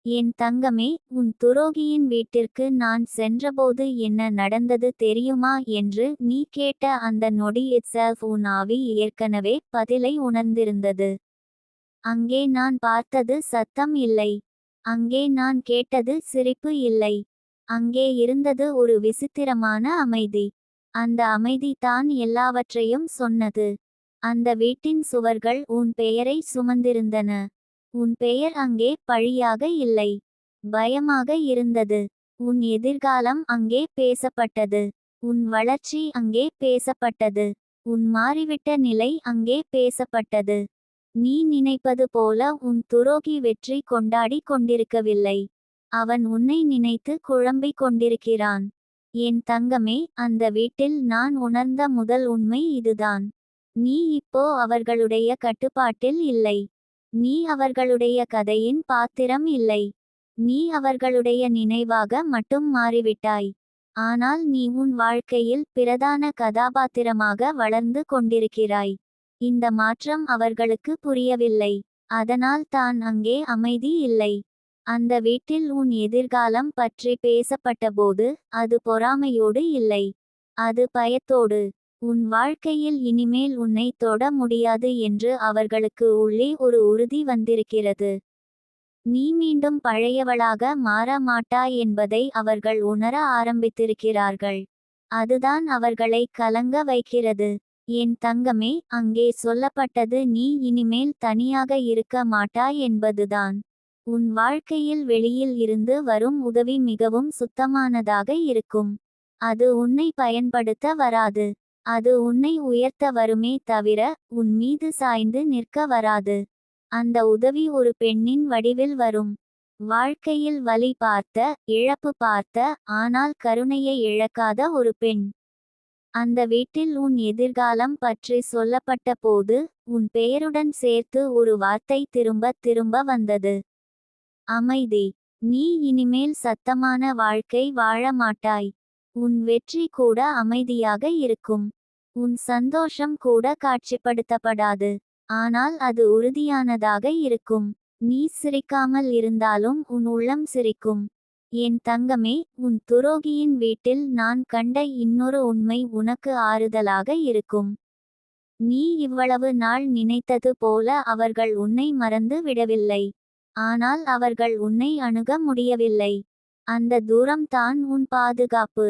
என் தங்கமே, உன் துரோகியின் வீட்டிற்கு நான் சென்றபோது என்ன நடந்தது தெரியுமா என்று நீ கேட்ட அந்த நொடி இட்செல்ஃப் உன் ஆவி ஏற்கனவே பதிலை உணர்ந்திருந்தது. அங்கே நான் பார்த்தது சத்தம் இல்லை. அங்கே நான் கேட்டது சிரிப்பு இல்லை. அங்கே இருந்தது ஒரு விசித்திரமான அமைதி. அந்த அமைதி தான் எல்லாவற்றையும் சொன்னது. அந்த வீட்டின் சுவர்கள் உன் பெயரை சுமந்திருந்தன. உன் பெயர் அங்கே பழியாக இல்லை, பயமாக இருந்தது. உன் எதிர்காலம் அங்கே பேசப்பட்டது. உன் வளர்ச்சி அங்கே பேசப்பட்டது. உன் மாறிவிட்ட நிலை அங்கே பேசப்பட்டது. நீ நினைப்பது போல உன் துரோகி வெற்றி கொண்டாடி கொண்டிருக்கவில்லை. அவன் உன்னை நினைத்து குழம்பிக் கொண்டிருக்கிறான். என் தங்கமே, அந்த வீட்டில் நான் உணர்ந்த முதல் உண்மை இதுதான். நீ இப்போ அவர்களுடைய கட்டுப்பாட்டில் இல்லை. நீ அவர்களுடைய கதையின் பாத்திரம் இல்லை. நீ அவர்களுடைய நினைவாக மட்டும் மாறிவிட்டாய். ஆனால் நீ உன் வாழ்க்கையில் பிரதான கதாபாத்திரமாக வளர்ந்து கொண்டிருக்கிறாய். இந்த மாற்றம் அவர்களுக்கு புரியவில்லை. அதனால் தான் அங்கே அமைதி இல்லை. அந்த வீட்டில் உன் எதிர்காலம் பற்றி பேசப்பட்டபோது அது பொறாமையோடு இல்லை. அது பயத்தோடு. உன் வாழ்க்கையில் இனிமேல் உன்னை தொட முடியாது என்று அவர்களுக்கு உள்ளே ஒரு உறுதி வந்திருக்கிறது. நீ மீண்டும் பழையவளாக மாற மாட்டாய் என்பதை அவர்கள் உணர ஆரம்பித்திருக்கிறார்கள். அதுதான் அவர்களை கலங்க வைக்கிறது. என் தங்கமே, அங்கே சொல்லப்பட்டது நீ இனிமேல் தனியாக இருக்க மாட்டாய் என்பதுதான். உன் வாழ்க்கையில் வெளியில் இருந்து வரும் உதவி மிகவும் சுத்தமானதாக இருக்கும். அது உன்னை பயன்படுத்த வராது. அது உன்னை உயர்த்த வருமே தவிர உன் மீது சாய்ந்து நிற்க வராது. அந்த உதவி ஒரு பெண்ணின் வடிவில் வரும். வாழ்க்கையில் வலி பார்த்த, இழப்பு பார்த்த, ஆனால் கருணையை இழக்காத ஒரு பெண். அந்த வீட்டில் உன் எதிர்காலம் பற்றி சொல்லப்பட்ட போது உன் பெயருடன் சேர்த்து ஒரு வார்த்தை திரும்ப திரும்ப வந்தது. அமைதி. நீ இனிமேல் சத்தமான வாழ்க்கை வாழ மாட்டாய். உன் வெற்றி கூட அமைதியாக இருக்கும். உன் சந்தோஷம் கூட காட்சிப்படுத்தப்படாது. ஆனால் அது உறுதியானதாக இருக்கும். நீ சிரிக்காமல் இருந்தாலும் உன் உள்ளம் சிரிக்கும். என் தங்கமே, உன் துரோகியின் வீட்டில் நான் கண்ட இன்னொரு உண்மை உனக்கு ஆறுதலாக இருக்கும். நீ இவ்வளவு நாள் நினைத்தது போல அவர்கள் உன்னை மறந்து விடவில்லை. ஆனால் அவர்கள் உன்னை அணுக முடியவில்லை. அந்த தூரம் தான் உன் பாதுகாப்பு.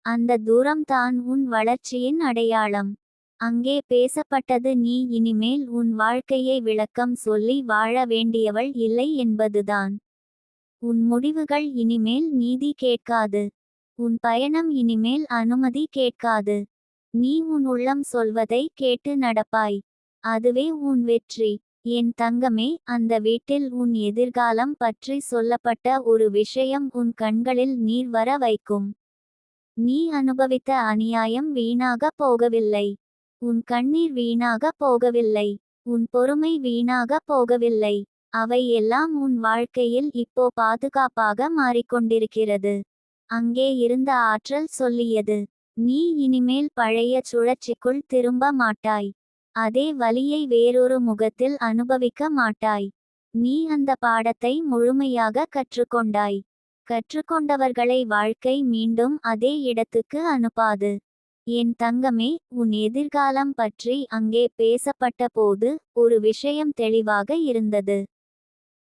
அந்த தூரம் தான் உன் வளர்ச்சியின் அடையாளம். அங்கே பேசப்பட்டது நீ இனிமேல் உன் வாழ்க்கையை விளக்கம் சொல்லி வாழ வேண்டியவள் இல்லை என்பதுதான். உன் முடிவுகள் இனிமேல் நீதி கேட்காது. உன் பயணம் இனிமேல் அனுமதி கேட்காது. நீ உன் உள்ளம் சொல்வதை கேட்டு நடப்பாய். அதுவே உன் வெற்றி. என் தங்கமே, அந்த வீட்டில் உன் எதிர்காலம் பற்றி சொல்லப்பட்ட ஒரு விஷயம் உன் கண்களில் நீர் வர வைக்கும். நீ அனுபவித்த அநியாயம் வீணாக போகவில்லை. உன் கண்ணீர் வீணாக போகவில்லை. உன் பொறுமை வீணாக போகவில்லை. அவை எல்லாம் உன் வாழ்க்கையில் இப்போ பாதுகாப்பாக மாறிக்கொண்டிருக்கிறது. அங்கே இருந்த ஆற்றல் சொல்லியது, நீ இனிமேல் பழைய சுழற்சிக்குள் திரும்ப மாட்டாய். அதே வலியை வேறொரு முகத்தில் அனுபவிக்க மாட்டாய். நீ அந்த பாடத்தை முழுமையாக கற்றுக்கொண்டாய். கற்றுக்கொண்டவர்களை வாழ்க்கை மீண்டும் அதே இடத்துக்கு அனுப்பாது. என் தங்கமே, உன் எதிர்காலம் பற்றி அங்கே பேசப்பட்ட போது ஒரு விஷயம் தெளிவாக இருந்தது.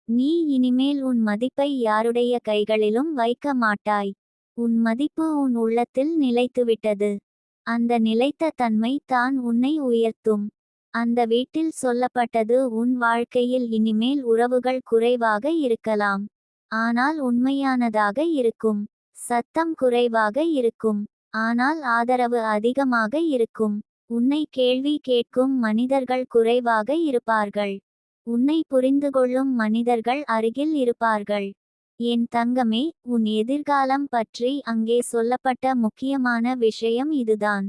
நீ இனிமேல் உன் மதிப்பை யாருடைய கைகளிலும் வைக்க மாட்டாய். உன் மதிப்பு உன் உள்ளத்தில் நிலைத்துவிட்டது. அந்த நிலைத்த தன்மை தான் உன்னை உயர்த்தும். அந்த வீட்டில் சொல்லப்பட்டது உன் வாழ்க்கையில் இனிமேல் உறவுகள் குறைவாக இருக்கலாம். ஆனால் உண்மையானதாக இருக்கும். சத்தம் குறைவாக இருக்கும். ஆனால் ஆதரவு அதிகமாக இருக்கும். உன்னை கேள்வி கேட்கும் மனிதர்கள் குறைவாக இருப்பார்கள். உன்னை புரிந்துகொள்ளும் மனிதர்கள் அருகில் இருப்பார்கள். என் தங்கமே, உன் எதிர்காலம் பற்றி அங்கே சொல்லப்பட்ட முக்கியமான விஷயம் இதுதான்.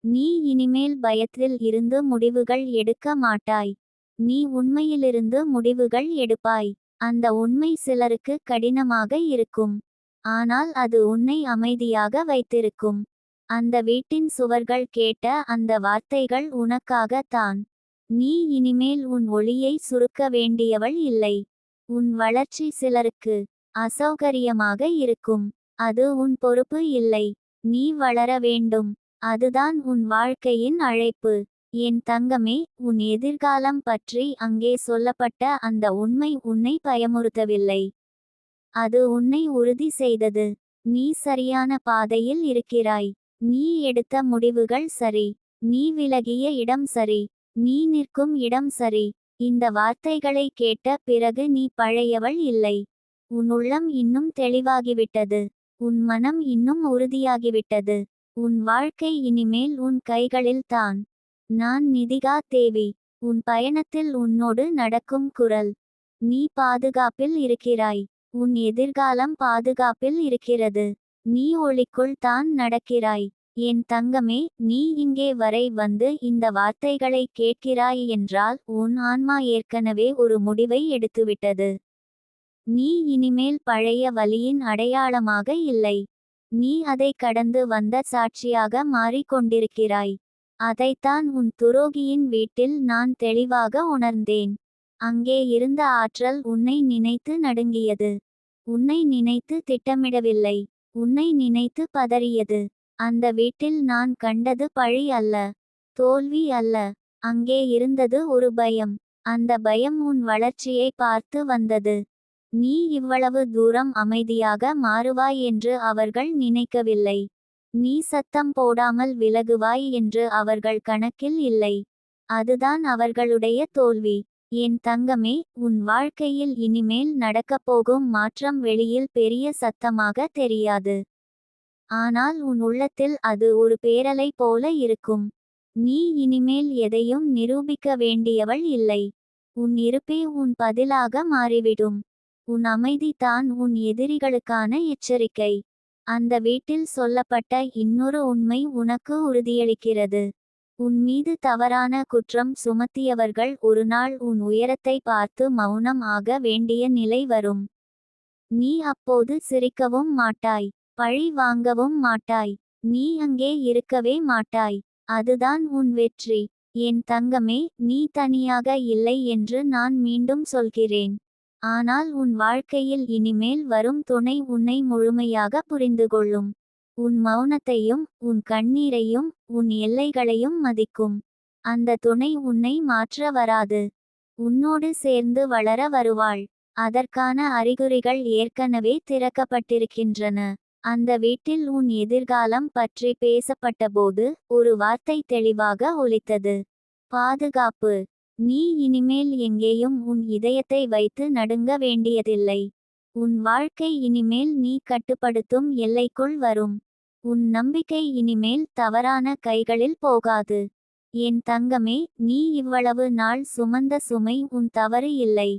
நீ இனிமேல் பயத்தில் இருந்து முடிவுகள் எடுக்க மாட்டாய். நீ உண்மையிலிருந்து முடிவுகள் எடுப்பாய். அந்த உண்மை சிலருக்கு கடினமாக இருக்கும். ஆனால் அது உன்னை அமைதியாக வைத்திருக்கும். அந்த வீட்டின் சுவர்கள் கேட்ட அந்த வார்த்தைகள் உனக்காக தான். நீ இனிமேல் உன் ஒளியை சுருக்க வேண்டியவள் இல்லை. உன் வளர்ச்சி சிலருக்கு அசௌகரியமாக இருக்கும். அது உன் பொறுப்பு இல்லை. நீ வளர வேண்டும். அதுதான் உன் வாழ்க்கையின் அழைப்பு. என் தங்கமே, உன் எதிர்காலம் பற்றி அங்கே சொல்லப்பட்ட அந்த உண்மை உன்னை பயமுறுத்தவில்லை. அது உன்னை உறுதி செய்தது. நீ சரியான பாதையில் இருக்கிறாய். நீ எடுத்த முடிவுகள் சரி. நீ விலகிய இடம் சரி. நீ நிற்கும் இடம் சரி. இந்த வார்த்தைகளை கேட்ட பிறகு நீ பழையவள் இல்லை. உன் உள்ளம் இன்னும் தெளிவாகிவிட்டது. உன் மனம் இன்னும் உறுதியாகிவிட்டது. உன் வாழ்க்கை இனிமேல் உன் கைகளில் தான். நான் நிதிகா தேவி. உன் பயணத்தில் உன்னோடு நடக்கும் குரல். நீ பாதுகாப்பில் இருக்கிறாய். உன் எதிர்காலம் பாதுகாப்பில் இருக்கிறது. நீ ஒளிக்குள் தான் நடக்கிறாய். என் தங்கமே, நீ இங்கே வரை வந்து இந்த வார்த்தைகளை கேட்கிறாய் என்றால் உன் ஆன்மா ஏற்கனவே ஒரு முடிவை எடுத்துவிட்டது. நீ இனிமேல் பழைய வலியின் அடையாளமாக இல்லை. நீ அதை கடந்து வந்த சாட்சியாக மாறிக்கொண்டிருக்கிறாய். அதைத்தான் உன் துரோகியின் வீட்டில் நான் தெளிவாக உணர்ந்தேன். அங்கே இருந்த ஆற்றல் உன்னை நினைத்து நடுங்கியது. உன்னை நினைத்து திட்டமிடவில்லை. உன்னை நினைத்து பதறியது. அந்த வீட்டில் நான் கண்டது பழி அல்ல. தோல்வி அல்ல. அங்கே இருந்தது ஒரு பயம். அந்த பயம் உன் வளர்ச்சியை பார்த்து வந்தது. நீ இவ்வளவு தூரம் அமைதியாக மாறுவாய் என்று அவர்கள் நினைக்கவில்லை. நீ சத்தம் போடாமல் விலகுவாய் என்று அவர்கள் கணக்கில் இல்லை. அதுதான் அவர்களுடைய தோல்வி. என் தங்கமே, உன் வாழ்க்கையில் இனிமேல் நடக்கப்போகும் மாற்றம் வெளியில் பெரிய சத்தமாக தெரியாது. ஆனால் உன் உள்ளத்தில் அது ஒரு பேரலை போல இருக்கும். நீ இனிமேல் எதையும் நிரூபிக்க வேண்டியவள் இல்லை. உன் இருப்பே உன் பதிலாக மாறிவிடும். உன் அமைதி தான் உன் எதிரிகளுக்கான எச்சரிக்கை. அந்த வீட்டில் சொல்லப்பட்ட இன்னொரு உண்மை உனக்கு உறுதியளிக்கிறது. உன் மீது தவறான குற்றம் சுமத்தியவர்கள் ஒருநாள் உன் உயரத்தை பார்த்து மௌனம் ஆக வேண்டிய நிலை வரும். நீ அப்போது சிரிக்கவும் மாட்டாய். பழி வாங்கவும் மாட்டாய். நீ அங்கே இருக்கவே மாட்டாய். அதுதான் உன் வெற்றி. என் தங்கமே, நீ தனியாக இல்லை என்று நான் மீண்டும் சொல்கிறேன். ஆனால் உன் வாழ்க்கையில் இனிமேல் வரும் துணை உன்னை முழுமையாக புரிந்துகொள்ளும். உன் மௌனத்தையும் உன் கண்ணீரையும் உன் எல்லைகளையும் மதிக்கும். அந்த துணை உன்னை மாற்ற வராது. உன்னோடு சேர்ந்து வளர வருவாள். அதற்கான அறிகுறிகள் ஏற்கனவே திறக்கப்பட்டிருக்கின்றன. அந்த வீட்டில் உன் எதிர்காலம் பற்றி பேசப்பட்டபோது ஒரு வார்த்தை தெளிவாக ஒலித்தது. பாதுகாப்பு. நீ இனிமேல் எங்கேயும் உன் இதயத்தை வைத்து நடுங்க வேண்டியதில்லை. உன் வாழ்க்கை இனிமேல் நீ கட்டுப்படுத்தும் எல்லைக்குள் வரும். உன் நம்பிக்கை இனிமேல் தவறான கைகளில் போகாது. என் தங்கமே, நீ இவ்வளவு நாள் சுமந்த சுமை உன் தவறு இல்லை.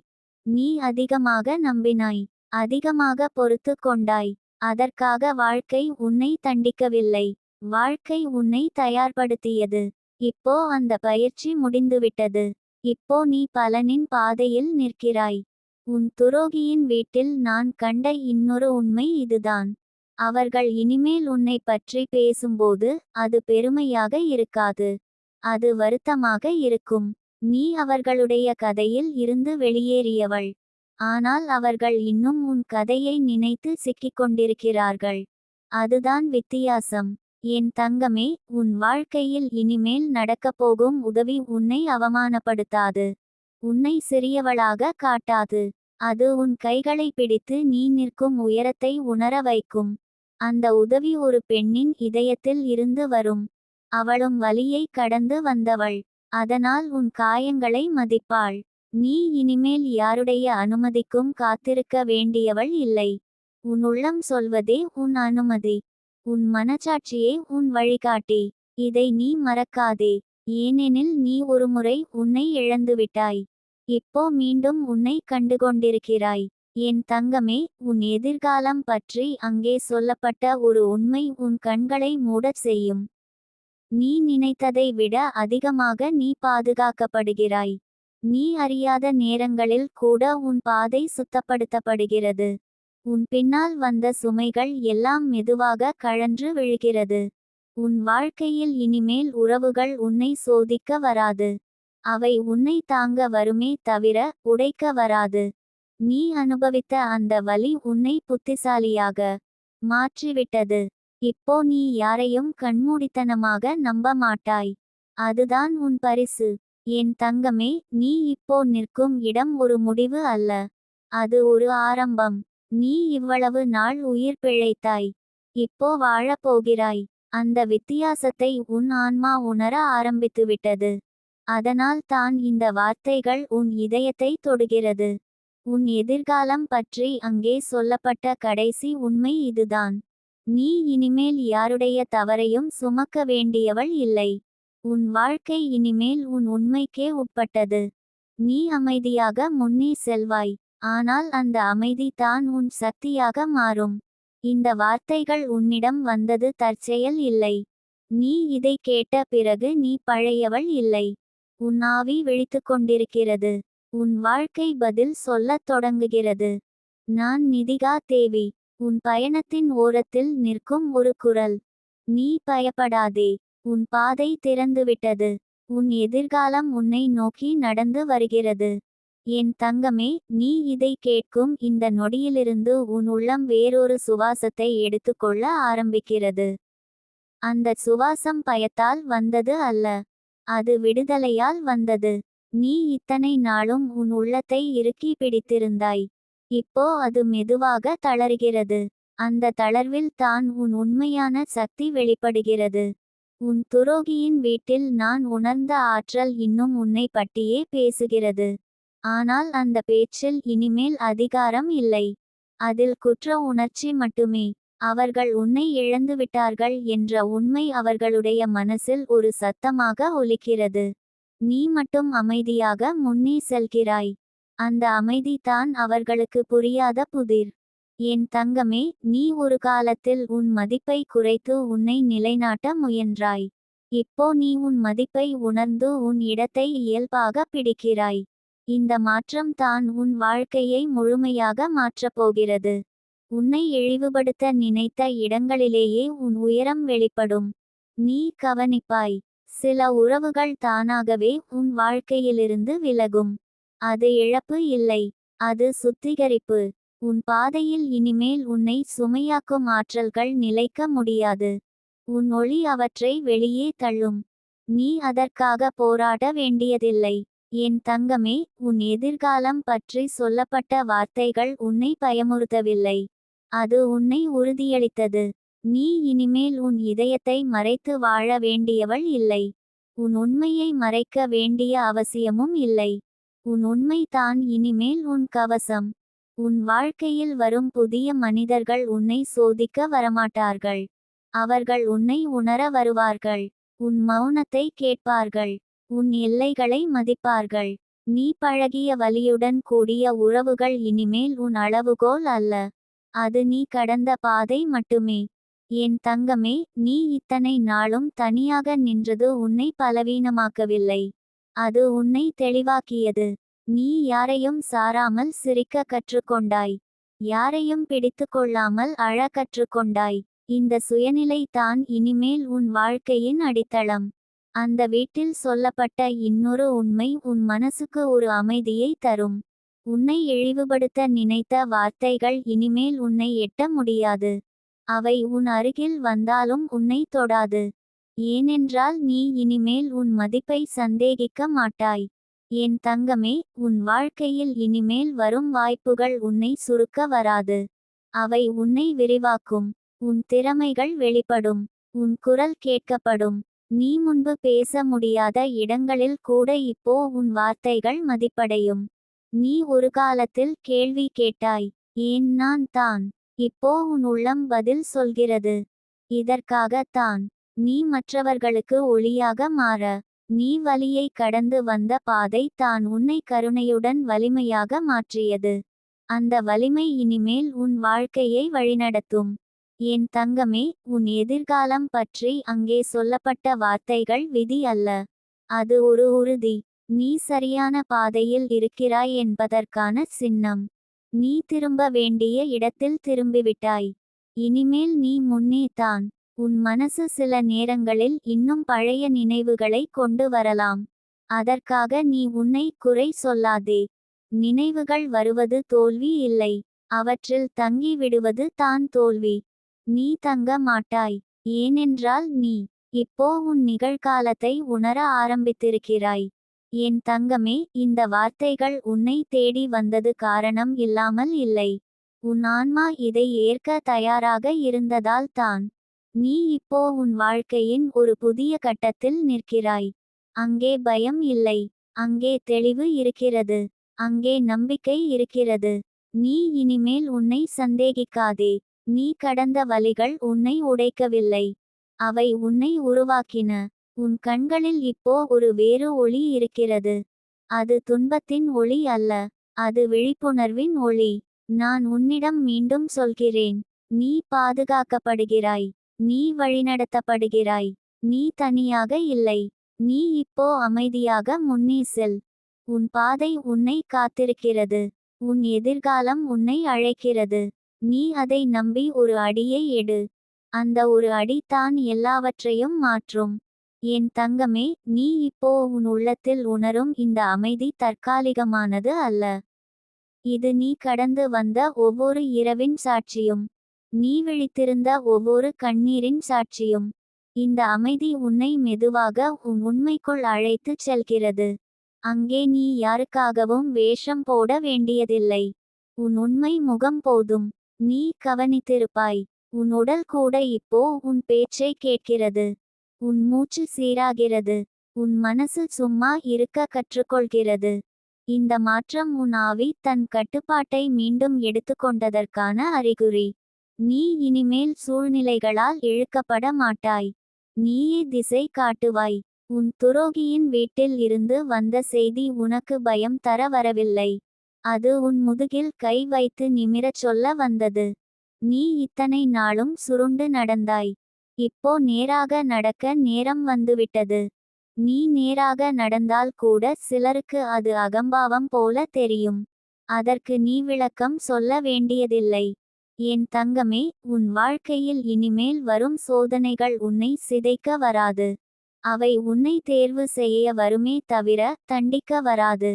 நீ அதிகமாக நம்பினாய். அதிகமாக பொறுத்து கொண்டாய். அதற்காக வாழ்க்கை உன்னை தண்டிக்கவில்லை. வாழ்க்கை உன்னை தயார்படுத்தியது. இப்போ அந்த பயிற்சி முடிந்துவிட்டது. இப்போ நீ பலனின் பாதையில் நிற்கிறாய். உன் துரோகியின் வீட்டில் நான் கண்ட இன்னொரு உண்மை இதுதான். அவர்கள் இனிமேல் உன்னை பற்றி பேசும்போது அது பெருமையாக இருக்காது. அது வருத்தமாக இருக்கும். நீ அவர்களுடைய கதையில் இருந்து வெளியேறியவள். ஆனால் அவர்கள் இன்னும் உன் கதையை நினைத்து சிக்கிக்கொண்டிருக்கிறார்கள். அதுதான் வித்தியாசம். என் தங்கமே, உன் வாழ்க்கையில் இனிமேல் நடக்கப்போகும் உதவி உன்னை அவமானப்படுத்தாது. உன்னை சிறியவளாக காட்டாது. அது உன் கைகளை பிடித்து நீ நிற்கும் உயரத்தை உணர வைக்கும். அந்த உதவி ஒரு பெண்ணின் இதயத்தில் இருந்து வரும். அவளும் வலியை கடந்து வந்தவள். அதனால் உன் காயங்களை மதிப்பாள். நீ இனிமேல் யாருடைய அனுமதிக்கும் காத்திருக்க வேண்டியவள் இல்லை. உன் உள்ளம் சொல்வதே உன் அனுமதி. உன் மனச்சாட்சியே உன் வழிகாட்டி. இதை நீ மறக்காதே. ஏனெனில் நீ ஒருமுறை உன்னை இழந்துவிட்டாய். இப்போ மீண்டும் உன்னை கண்டுகொண்டிருக்கிறாய். என் தங்கமே, உன் எதிர்காலம் பற்றி அங்கே சொல்லப்பட்ட ஒரு உண்மை உன் கண்களை மூடச் செய்யும். நீ நினைத்ததை விட அதிகமாக நீ பாதுகாக்கப்படுகிறாய். நீ அறியாத நேரங்களில் கூட உன் பாதை சுத்தப்படுத்தப்படுகிறது. உன் பின்னால் வந்த சுமைகள் எல்லாம் மெதுவாக கழன்று விழுகிறது. உன் வாழ்க்கையில் இனிமேல் உறவுகள் உன்னை சோதிக்க வராது. அவை உன்னை தாங்க வருமே தவிர உடைக்க வராது. நீ அனுபவித்த அந்த வலி உன்னை புத்திசாலியாக மாற்றிவிட்டது. இப்போ நீ யாரையும் கண்மூடித்தனமாக நம்ப மாட்டாய். அதுதான் உன் பரிசு. என் தங்கமே, நீ இப்போ நிற்கும் இடம் ஒரு முடிவு அல்ல. அது ஒரு ஆரம்பம். நீ இவ்வளவு நாள் உயிர் பிழைத்தாய். இப்போ வாழப் போகிறாய். அந்த வித்தியாசத்தை உன் ஆன்மா உணர ஆரம்பித்துவிட்டது. அதனால் தான் இந்த வார்த்தைகள் உன் இதயத்தை தொடுகிறது. உன் எதிர்காலம் பற்றி அங்கே சொல்லப்பட்ட கடைசி உண்மை இதுதான். நீ இனிமேல் யாருடைய தவறையும் சுமக்க வேண்டியவள் இல்லை. உன் வாழ்க்கை இனிமேல் உன் உண்மைக்கே உட்பட்டது. நீ அமைதியாக முன்னே செல்வாய். ஆனால் அந்த அமைதி தான் உன் சக்தியாக மாறும். இந்த வார்த்தைகள் உன்னிடம் வந்தது தற்செயல் இல்லை. நீ இதை கேட்ட பிறகு நீ பழையவள் இல்லை. உன் ஆவி விழித்துக்கொண்டிருக்கிறது. உன் வாழ்க்கை பதில் சொல்லத் தொடங்குகிறது. நான் நிதிகா தேவி. உன் பயணத்தின் ஓரத்தில் நிற்கும் ஒரு குரல். நீ பயப்படாதே. உன் பாதை திறந்துவிட்டது. உன் எதிர்காலம் உன்னை நோக்கி நடந்து வருகிறது. என் தங்கமே, நீ இதை கேட்கும் இந்த நொடியிலிருந்து உன் உள்ளம் வேறொரு சுவாசத்தை எடுத்துக்கொள்ள ஆரம்பிக்கிறது. அந்த சுவாசம் பயத்தால் வந்தது அல்ல. அது விடுதலையால் வந்தது. நீ இத்தனை நாளும் உன் உள்ளத்தை இறுக்கி பிடித்திருந்தாய். இப்போ அது மெதுவாக தளர்கிறது. அந்த தளர்வில் தான் உன் உண்மையான சக்தி வெளிப்படுகிறது. உன் துரோகியின் வீட்டில் நான் உணர்ந்த ஆற்றல் இன்னும் உன்னை பற்றியே பேசுகிறது. ஆனால் அந்த பேச்சில் இனிமேல் அதிகாரம் இல்லை. அதில் குற்ற உணர்ச்சி மட்டுமே. அவர்கள் உன்னை இழந்துவிட்டார்கள் என்ற உண்மை அவர்களுடைய மனசில் ஒரு சத்தமாக ஒலிக்கிறது. நீ மட்டும் அமைதியாக முன்னே செல்கிறாய். அந்த அமைதி தான் அவர்களுக்கு புரியாத புதிர். என் தங்கமே, நீ ஒரு காலத்தில் உன் மதிப்பை குறைத்து உன்னை நிலைநாட்ட முயன்றாய். இப்போ நீ உன் மதிப்பை உணர்ந்து உன் இடத்தை இயல்பாக பிடிக்கிறாய். இந்த மாற்றம் தான் உன் வாழ்க்கையை முழுமையாக மாற்றப் போகிறது. உன்னை இழிவுபடுத்த நினைத்த இடங்களிலேயே உன் உயரம் வெளிப்படும். நீ கவனிப்பாய். சில உறவுகள் தானாகவே உன் வாழ்க்கையிலிருந்து விலகும். அது இழப்பு இல்லை. அது சுத்திகரிப்பு. உன் பாதையில் இனிமேல் உன்னை சுமையாக்கும் ஆற்றல்கள் நிலைக்க முடியாது. உன் ஒளி அவற்றை வெளியே தள்ளும். நீ அதற்காக போராட வேண்டியதில்லை. என் தங்கமே, உன் எதிர்காலம் பற்றி சொல்லப்பட்ட வார்த்தைகள் உன்னை பயமுறுத்தவில்லை. அது உன்னை உறுதியளித்தது. நீ இனிமேல் உன் இதயத்தை மறைத்து வாழ வேண்டியவள் இல்லை. உன் உண்மையை மறைக்க வேண்டிய அவசியமும் இல்லை. உன் உண்மை தான் இனிமேல் உன் கவசம். உன் வாழ்க்கையில் வரும் புதிய மனிதர்கள் உன்னை சோதிக்க வரமாட்டார்கள். அவர்கள் உன்னை உணர வருவார்கள். உன் மௌனத்தை கேட்பார்கள். உன் எல்லைகளை மதிப்பார்கள். நீ பழகிய வலியுடன் கூடிய உறவுகள் இனிமேல் உன் அளவுகோல் அல்ல. அது நீ கடந்த பாதை மட்டுமே. என் தங்கமே, நீ இத்தனை நாளும் தனியாக நின்றது உன்னை பலவீனமாக்கவில்லை. அது உன்னை தெளிவாக்கியது. நீ யாரையும் சாராமல் சிரிக்க கற்றுக்கொண்டாய். யாரையும் பிடித்துக்கொள்ளாமல் அழ கற்றுக்கொண்டாய். இந்த சுயநிலை தான் இனிமேல் உன் வாழ்க்கையின் அடித்தளம். அந்த வீட்டில் சொல்லப்பட்ட இன்னொரு உண்மை உன் மனசுக்கு ஒரு அமைதியை தரும். உன்னை இழிவுபடுத்த நினைத்த வார்த்தைகள் இனிமேல் உன்னை எட்ட முடியாது. அவை உன் அருகில் வந்தாலும் உன்னை தொடாது. ஏனென்றால் நீ இனிமேல் உன் மதிப்பை சந்தேகிக்க மாட்டாய். என் தங்கமே, உன் வாழ்க்கையில் இனிமேல் வரும் வாய்ப்புகள் உன்னை சுருக்க வராது. அவை உன்னை விரிவாக்கும். உன் திறமைகள் வெளிப்படும். உன் குரல் கேட்கப்படும். நீ முன்பு பேச முடியாத இடங்களில் கூட இப்போ உன் வார்த்தைகள் மதிப்படையும். நீ ஒரு காலத்தில் கேள்வி கேட்டாய், ஏன் நான் தான்? இப்போ உன் உள்ளம் பதில் சொல்கிறது. இதற்காகத்தான். நீ மற்றவர்களுக்கு ஒளியாக மாற. நீ வலியை கடந்து வந்த பாதை தான் உன்னை கருணையுடன் வலிமையாக மாற்றியது. அந்த வலிமை இனிமேல் உன் வாழ்க்கையை வழிநடத்தும். என் தங்கமே, உன் எதிர்காலம் பற்றி அங்கே சொல்லப்பட்ட வார்த்தைகள் விதி அல்ல. அது ஒரு உறுதி. நீ சரியான பாதையில் இருக்கிறாய் என்பதற்கான சின்னம். நீ திரும்ப வேண்டிய இடத்தில் திரும்பிவிட்டாய். இனிமேல் நீ முன்னே தான். உன் மனசு சில நேரங்களில் இன்னும் பழைய நினைவுகளை கொண்டு வரலாம். அதற்காக நீ உன்னை குறை சொல்லாதே. நினைவுகள் வருவது தோல்வி இல்லை. அவற்றில் தங்கி விடுவது தான் தோல்வி. நீ தங்க மாட்டாய். ஏனென்றால் நீ இப்போ உன் நிகழ்காலத்தை உணர ஆரம்பித்திருக்கிறாய். என் தங்கமே, இந்த வார்த்தைகள் உன்னை தேடி வந்தது காரணம் இல்லாமல் இல்லை. உன் ஆன்மா இதை ஏற்க தயாராக இருந்ததால் தான். நீ இப்போ உன் வாழ்க்கையின் ஒரு புதிய கட்டத்தில் நிற்கிறாய். அங்கே பயம் இல்லை. அங்கே தெளிவு இருக்கிறது. அங்கே நம்பிக்கை இருக்கிறது. நீ இனிமேல் உன்னை சந்தேகிக்காதே. நீ கடந்த வலிகள் உன்னை உடைக்கவில்லை. அவை உன்னை உருவாக்கின. உன் கண்களில் இப்போ ஒரு வேறு ஒளி இருக்கிறது. அது துன்பத்தின் ஒளி அல்ல. அது விழிப்புணர்வின் ஒளி. நான் உன்னிடம் மீண்டும் சொல்கிறேன். நீ பாதுகாக்கப்படுகிறாய். நீ வழிநடத்தப்படுகிறாய். நீ தனியாக இல்லை. நீ இப்போ அமைதியாக முன்னே செல். உன் பாதை உன்னை காத்திருக்கிறது. உன் எதிர்காலம் உன்னை அழைக்கிறது. நீ அதை நம்பி ஒரு அடியை எடு. அந்த ஒரு அடி தான் எல்லாவற்றையும் மாற்றும். என் தங்கமே, நீ இப்போ உன் உள்ளத்தில் உணரும் இந்த அமைதி தற்காலிகமானது அல்ல. இது நீ கடந்து வந்த ஒவ்வொரு இரவின் சாட்சியும். நீ விழித்திருந்த ஒவ்வொரு கண்ணீரின் சாட்சியும். இந்த அமைதி உன்னை மெதுவாக உன் உண்மைக்குள் அழைத்துச் செல்கிறது. அங்கே நீ யாருக்காகவும் வேஷம் போட வேண்டியதில்லை. உன் உண்மை முகம் போதும். நீ கவனித்திருப்பாய். உன் உடல் கூட இப்போ உன் பேச்சை கேட்கிறது. உன் மூச்சு சீராகிறது. உன் மனசு சும்மா இருக்க கற்றுக்கொள்கிறது. இந்த மாற்றம் உன் ஆவி தன் கட்டுப்பாட்டை மீண்டும் எடுத்துக்கொண்டதற்கான அறிகுறி. நீ இனிமேல் சூழ்நிலைகளால் இழுக்கப்பட மாட்டாய். நீயே திசை காட்டுவாய். உன் துரோகியின் வீட்டில் இருந்து வந்த செய்தி உனக்கு பயம் தர வரவில்லை. அது உன் முதுகில் கை வைத்து நிமிரச் சொல்ல வந்தது. நீ இத்தனை நாளும் சுருண்டு நடந்தாய். இப்போ நேராக நடக்க நேரம் வந்துவிட்டது. நீ நேராக நடந்தால் கூட சிலருக்கு அது அகம்பாவம் போல தெரியும். அதற்கு நீ விளக்கம் சொல்ல வேண்டியதில்லை. என் தங்கமே, உன் வாழ்க்கையில் இனிமேல் வரும் சோதனைகள் உன்னை சிதைக்க வராது. அவை உன்னை தேர்வு செய்ய வருமே தவிர தண்டிக்க வராது.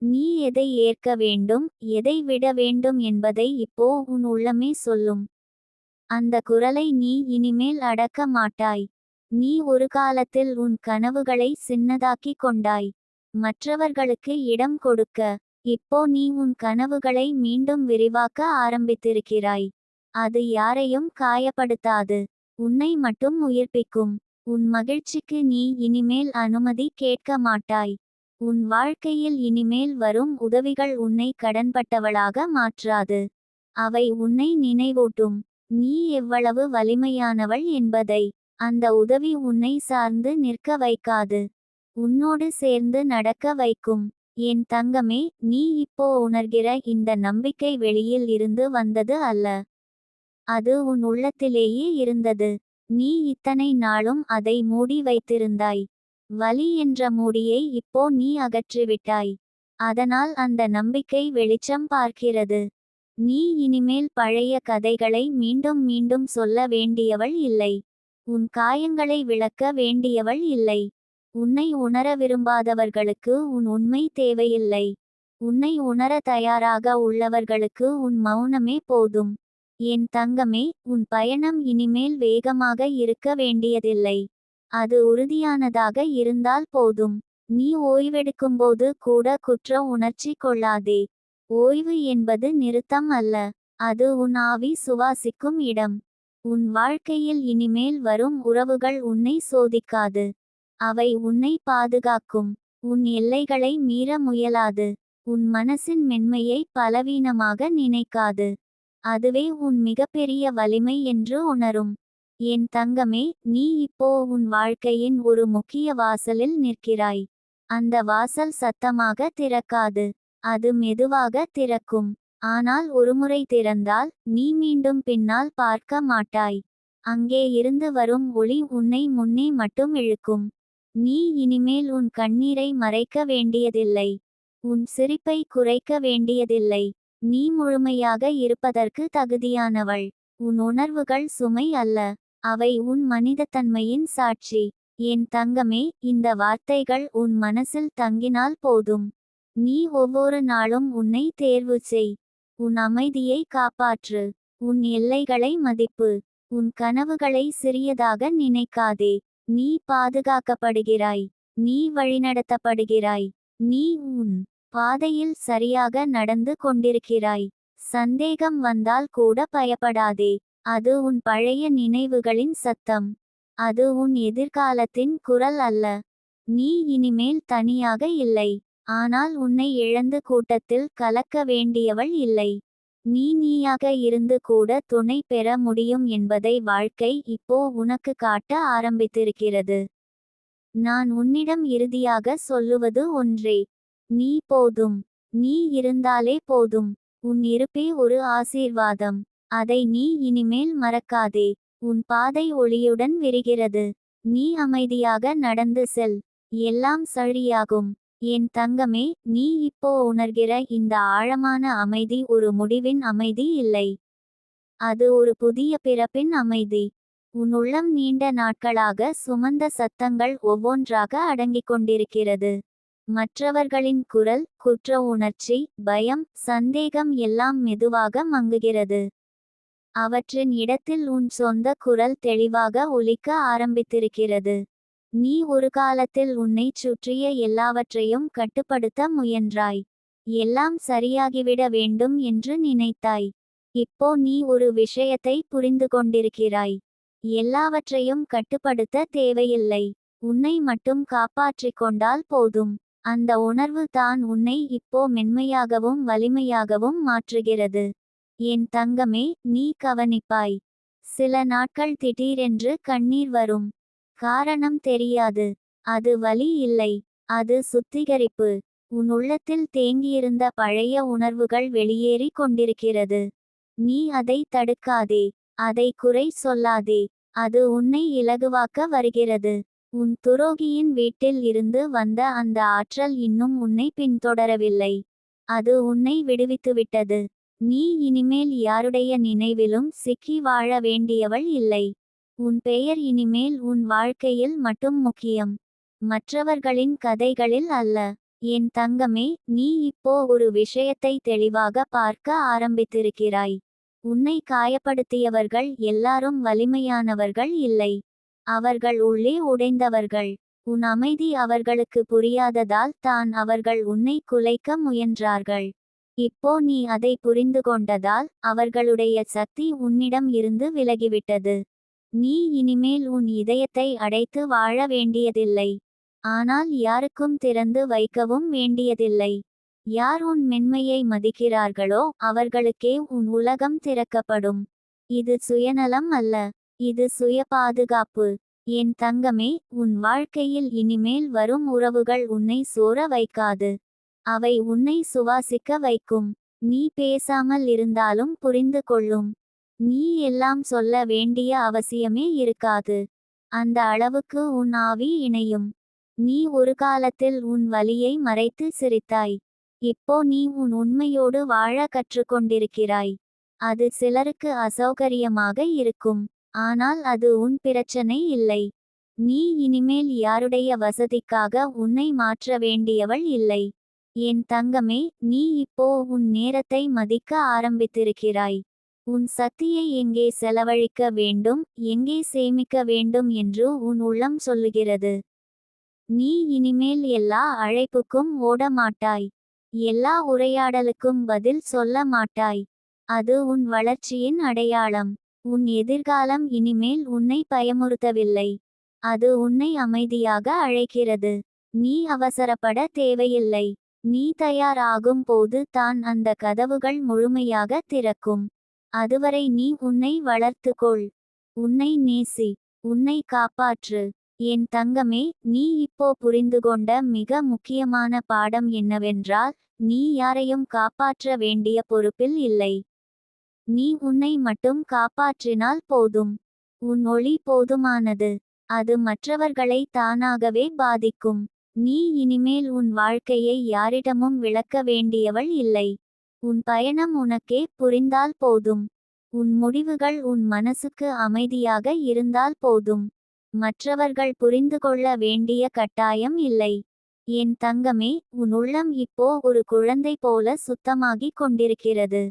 நீ எதை ஏற்க வேண்டும், எதை விட வேண்டும் என்பதை இப்போ உன் உள்ளமே சொல்லும். அந்த குரலை நீ இனிமேல் அடக்க மாட்டாய். நீ ஒரு காலத்தில் உன் கனவுகளை சின்னதாக்கிக் கொண்டாய். மற்றவர்களுக்கு இடம் கொடுக்க. இப்போ நீ உன் கனவுகளை மீண்டும் விரிவாக்க ஆரம்பித்திருக்கிறாய். அது யாரையும் காயப்படுத்தாது. உன்னை மட்டும் உயிர்ப்பிக்கும். உன் மகிழ்ச்சிக்கு நீ இனிமேல் அனுமதி கேட்க மாட்டாய். உன் வாழ்க்கையில் இனிமேல் வரும் உதவிகள் உன்னை கடன்பட்டவளாக மாற்றாது. அவை உன்னை நினைவூட்டும். நீ எவ்வளவு வலிமையானவள் என்பதை. அந்த உதவி உன்னை சார்ந்து நிற்க வைக்காது. உன்னோடு சேர்ந்து நடக்க வைக்கும். என் தங்கமே, நீ இப்போ உணர்கிற இந்த நம்பிக்கை வெளியில் இருந்து வந்தது அல்ல. அது உன் உள்ளத்திலேயே இருந்தது. நீ இத்தனை நாளும் அதை மூடி வைத்திருந்தாய். வலி என்ற மூடியை இப்போ நீ அகற்றிவிட்டாய். அதனால் அந்த நம்பிக்கை வெளிச்சம் பார்க்கிறது. நீ இனிமேல் பழைய கதைகளை மீண்டும் மீண்டும் சொல்ல வேண்டியவள் இல்லை. உன் காயங்களை விளக்க வேண்டியவள் இல்லை. உன்னை உணர விரும்பாதவர்களுக்கு உன் உண்மை தேவையில்லை. உன்னை உணர தயாராக உள்ளவர்களுக்கு உன் மௌனமே போதும். என் தங்கமே, உன் பயணம் இனிமேல் வேகமாக இருக்க வேண்டியதில்லை. அது உறுதியானதாக இருந்தால் போதும். நீ ஓய்வெடுக்கும்போது கூட குற்ற உணர்ச்சி கொள்ளாதே. ஓய்வு என்பது நிறுத்தம் அல்ல. அது உன் ஆவி சுவாசிக்கும் இடம். உன் வாழ்க்கையில் இனிமேல் வரும் உறவுகள் உன்னை சோதிக்காது. அவை உன்னை பாதுகாக்கும். உன் எல்லைகளை மீற முயலாது. உன் மனசின் மென்மையை பலவீனமாக நினைக்காது. அதுவே உன் மிகப்பெரிய வலிமை என்று உணரும். என் தங்கமே, நீ இப்போ உன் வாழ்க்கையின் ஒரு முக்கிய வாசலில் நிற்கிறாய். அந்த வாசல் சத்தமாக திறக்காது. அது மெதுவாக திறக்கும். ஆனால் ஒருமுறை திறந்தால் நீ மீண்டும் பின்னால் பார்க்க மாட்டாய். அங்கே இருந்து வரும் ஒளி உன்னை முன்னே மட்டும் இழுக்கும். நீ இனிமேல் உன் கண்ணீரை மறைக்க வேண்டியதில்லை. உன் சிரிப்பை குறைக்க வேண்டியதில்லை. நீ முழுமையாக இருப்பதற்கு தகுதியானவள். உன் உணர்வுகள் சுமை அல்ல. அவை உன் மனிதத்தன்மையின் சாட்சி. என் தங்கமே, இந்த வார்த்தைகள் உன் மனசில் தங்கினால் போதும். நீ ஒவ்வொரு நாளும் உன்னை தேர்வு செய். உன் அமைதியை காப்பாற்று. உன் எல்லைகளை மதிப்பு. உன் கனவுகளை சிறியதாக நினைக்காதே. நீ பாதுகாக்கப்படுகிறாய். நீ வழிநடத்தப்படுகிறாய். நீ உன் பாதையில் சரியாக நடந்து கொண்டிருக்கிறாய். சந்தேகம் வந்தால் கூட பயப்படாதே. அது உன் பழைய நினைவுகளின் சத்தம். அது உன் எதிர்காலத்தின் குரல் அல்ல. நீ இனிமேல் தனியாக இல்லை. ஆனால் உன்னை இழந்து கூட்டத்தில் கலக்க வேண்டியவள் இல்லை. நீ நீயாக இருந்து கூட துணை பெற முடியும் என்பதை வாழ்க்கை இப்போ உனக்கு காட்ட ஆரம்பித்திருக்கிறது. நான் உன்னிடம் இறுதியாக சொல்லுவது ஒன்றே. நீ போதும். நீ இருந்தாலே போதும். உன் இருப்பே ஒரு ஆசீர்வாதம். அதை நீ இனிமேல் மறக்காதே. உன் பாதை ஒளியுடன் விரிகிறது. நீ அமைதியாக நடந்து செல். எல்லாம் சரியாகும். என் தங்கமே, நீ இப்போ உணர்கிற இந்த ஆழமான அமைதி ஒரு முடிவின் அமைதி இல்லை. அது ஒரு புதிய பிறப்பின் அமைதி. உன் உள்ளம் நீண்ட நாட்களாக சுமந்த சத்தங்கள் ஒவ்வொன்றாக அடங்கிக் கொண்டிருக்கிறது. மற்றவர்களின் குரல், குற்ற உணர்ச்சி, பயம், சந்தேகம் எல்லாம் மெதுவாக மங்குகிறது. அவற்றின் இடத்தில் உன் சொந்த குரல் தெளிவாக ஒலிக்க ஆரம்பித்திருக்கிறது. நீ ஒரு காலத்தில் உன்னைச் சுற்றிய எல்லாவற்றையும் கட்டுப்படுத்த முயன்றாய். எல்லாம் சரியாகிவிட வேண்டும் என்று நினைத்தாய். இப்போ நீ ஒரு விஷயத்தை புரிந்து கொண்டிருக்கிறாய். எல்லாவற்றையும் கட்டுப்படுத்த தேவையில்லை. உன்னை மட்டும் காப்பாற்றிக் கொண்டால் போதும். அந்த உணர்வு தான் உன்னை இப்போ மென்மையாகவும் வலிமையாகவும் மாற்றுகிறது. என் தங்கமே, நீ கவனிப்பாய். சில நாட்கள் திடீரென்று கண்ணீர் வரும். காரணம் தெரியாது. அது வலி இல்லை. அது சுத்திகரிப்பு. உன் உள்ளத்தில் தேங்கியிருந்த பழைய உணர்வுகள் வெளியேறி கொண்டிருக்கிறது. நீ அதை தடுக்காதே. அதை குறை சொல்லாதே. அது உன்னை இலகுவாக்க வருகிறது. உன் துரோகியின் வீட்டில் இருந்து வந்த அந்த ஆற்றல் இன்னும் உன்னை பின்தொடரவில்லை. அது உன்னை விடுவித்துவிட்டது. நீ இனிமேல் யாருடைய நினைவிலும் சிக்கி வாழ வேண்டியவள் இல்லை. உன் பெயர் இனிமேல் உன் வாழ்க்கையில் மட்டும் முக்கியம். மற்றவர்களின் கதைகளில் அல்ல. என் தங்கமே, நீ இப்போ ஒரு விஷயத்தை தெளிவாக பார்க்க ஆரம்பித்திருக்கிறாய். உன்னை காயப்படுத்தியவர்கள் எல்லாரும் வலிமையானவர்கள் இல்லை. அவர்கள் உள்ளே உடைந்தவர்கள். உன் அமைதி அவர்களுக்கு புரியாததால் தான் அவர்கள் உன்னை குலைக்க முயன்றார்கள். இப்போ நீ அதை புரிந்து கொண்டதால் அவர்களுடைய சக்தி உன்னிடம் இருந்து விலகிவிட்டது. நீ இனிமேல் உன் இதயத்தை அடைத்து வாழ வேண்டியதில்லை. ஆனால் யாருக்கும் திறந்து வைக்கவும் வேண்டியதில்லை. யார் உன் மென்மையை மதிக்கிறார்களோ அவர்களுக்கே உன் உலகம் திறக்கப்படும். இது சுயநலம் அல்ல. இது சுய பாதுகாப்பு. என் தங்கமே, உன் வாழ்க்கையில் இனிமேல் வரும் உறவுகள் உன்னை சோர வைக்காது. அவை உன்னை சுவாசிக்க வைக்கும். நீ பேசாமல் இருந்தாலும் புரிந்து கொள்ளும். நீ எல்லாம் சொல்ல வேண்டிய அவசியமே இருக்காது. அந்த அளவுக்கு உன் ஆவி இணையும். நீ ஒரு காலத்தில் உன் வலியை மறைத்து சிரித்தாய். இப்போ நீ உன் உண்மையோடு வாழ கற்றுக்கொண்டிருக்கிறாய். அது சிலருக்கு அசௌகரியமாக இருக்கும். ஆனால் அது உன் பிரச்சனை இல்லை. நீ இனிமேல் யாருடைய வசதிக்காக உன்னை மாற்ற வேண்டியவள் இல்லை. என் தங்கமே, நீ இப்போ உன் நேரத்தை மதிக்க ஆரம்பித்திருக்கிறாய். உன் சக்தியை எங்கே செலவழிக்க வேண்டும், எங்கே சேமிக்க வேண்டும் என்று உன் உள்ளம் சொல்லுகிறது. நீ இனிமேல் எல்லா அழைப்புக்கும் ஓட மாட்டாய். எல்லா உரையாடலுக்கும் பதில் சொல்ல மாட்டாய். அது உன் வளர்ச்சியின் அடையாளம். உன் எதிர்காலம் இனிமேல் உன்னை பயமுறுத்தவில்லை. அது உன்னை அமைதியாக அழைக்கிறது. நீ அவசரப்பட தேவையில்லை. நீ தயார் ஆகும் போது தான் அந்த கதவுகள் முழுமையாக திறக்கும். அதுவரை நீ உன்னை வளர்த்துக்கொள். உன்னை நேசி. உன்னை காப்பாற்று. என் தங்கமே, நீ இப்போ புரிந்துகொண்ட மிக முக்கியமான பாடம் என்னவென்றால், நீ யாரையும் காப்பாற்ற வேண்டிய பொறுப்பில் இல்லை. நீ உன்னை மட்டும் காப்பாற்றினால் போதும். உன் ஒளி போதுமானது. அது மற்றவர்களை தானாகவே பாதிக்கும். நீ இனிமேல் உன் வாழ்க்கையை யாரிடமும் விளக்க வேண்டியவள் இல்லை. உன் பயணம் உனக்கே புரிந்தால் போதும். உன் முடிவுகள் உன் மனசுக்கு அமைதியாக இருந்தால் போதும். மற்றவர்கள் புரிந்து கொள்ள வேண்டிய கட்டாயம் இல்லை. என் தங்கமே, உன் உள்ளம் இப்போ ஒரு குழந்தை போல சுத்தமாகிக் கொண்டிருக்கிறது.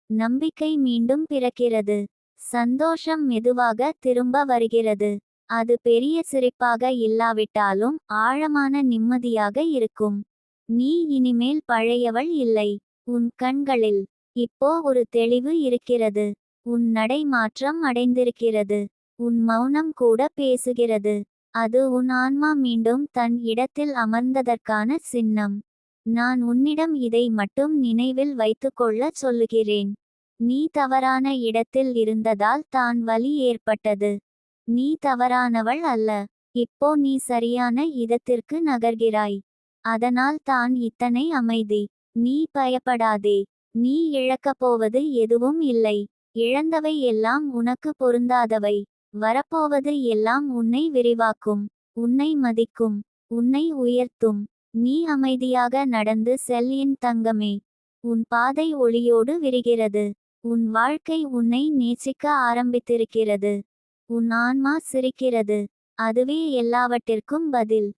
நம்பிக்கை மீண்டும் பிறக்கிறது. சந்தோஷம் மெதுவாக திரும்ப வருகிறது. அது பெரிய சிரிப்பாக இல்லாவிட்டாலும் ஆழமான நிம்மதியாக இருக்கும். நீ இனிமேல் பழையவள் இல்லை. உன் கண்களில் இப்போ ஒரு தெளிவு இருக்கிறது. உன் நடை மாற்றம் அடைந்திருக்கிறது. உன் மௌனம் கூட பேசுகிறது. அது உன் ஆன்மா மீண்டும் தன் இடத்தில் அமர்ந்ததற்கான சின்னம். நான் உன்னிடம் இதை மட்டும் நினைவில் வைத்துக்கொள்ளச் சொல்லுகிறேன். நீ தவறான இடத்தில் இருந்ததால் தான் வலி ஏற்பட்டது. நீ தவறானவள் அல்ல. இப்போ நீ சரியான இடத்திற்கு நகர்கிறாய். அதனால் தான் இத்தனை அமைதி. நீ பயப்படாதே. நீ இழக்கப் போவது எதுவும் இல்லை. இழந்தவை எல்லாம் உனக்கு பொருந்தாதவை. வரப்போவது எல்லாம் உன்னை விரிவாக்கும். உன்னை மதிக்கும். உன்னை உயர்த்தும். நீ அமைதியாக நடந்து செல் என் தங்கமே. உன் பாதை ஒளியோடு விரிகிறது. உன் வாழ்க்கை உன்னை நேசிக்க ஆரம்பித்திருக்கிறது. உன் ஆன்மா சிரிக்கிறது. அதுவே எல்லாவற்றிற்கும் பதில்.